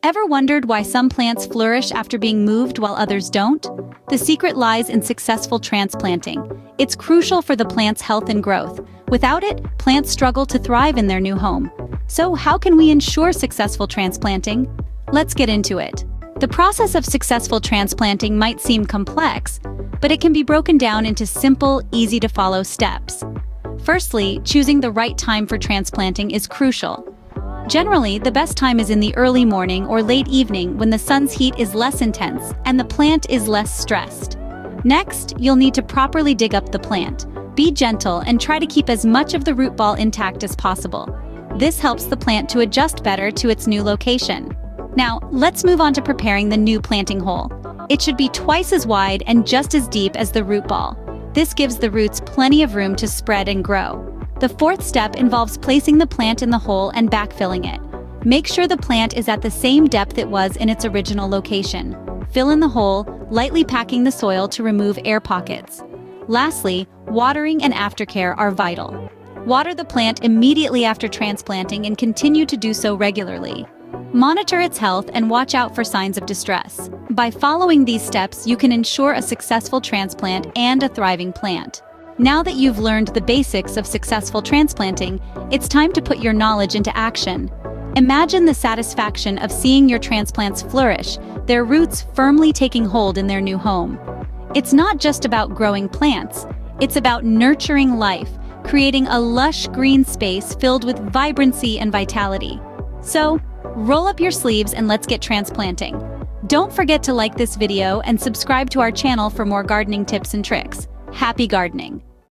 Ever wondered why some plants flourish after being moved while others don't? The secret lies in successful transplanting. It's crucial for the plant's health and growth. Without it, plants struggle to thrive in their new home. So how can we ensure successful transplanting? Let's get into it. The process of successful transplanting might seem complex, but it can be broken down into simple, easy-to-follow steps. Firstly, choosing the right time for transplanting is crucial. Generally, the best time is in the early morning or late evening when the sun's heat is less intense and the plant is less stressed. Next, you'll need to properly dig up the plant. Be gentle and try to keep as much of the root ball intact as possible. This helps the plant to adjust better to its new location. Now, let's move on to preparing the new planting hole. It should be twice as wide and just as deep as the root ball. This gives the roots plenty of room to spread and grow. The fourth step involves placing the plant in the hole and backfilling it. Make sure the plant is at the same depth it was in its original location. Fill in the hole, lightly packing the soil to remove air pockets. Lastly, watering and aftercare are vital. Water the plant immediately after transplanting and continue to do so regularly. Monitor its health and watch out for signs of distress. By following these steps, you can ensure a successful transplant and a thriving plant. Now that you've learned the basics of successful transplanting, it's time to put your knowledge into action. Imagine the satisfaction of seeing your transplants flourish, their roots firmly taking hold in their new home. It's not just about growing plants, it's about nurturing life, creating a lush green space filled with vibrancy and vitality. So, roll up your sleeves and let's get transplanting. Don't forget to like this video and subscribe to our channel for more gardening tips and tricks. Happy gardening!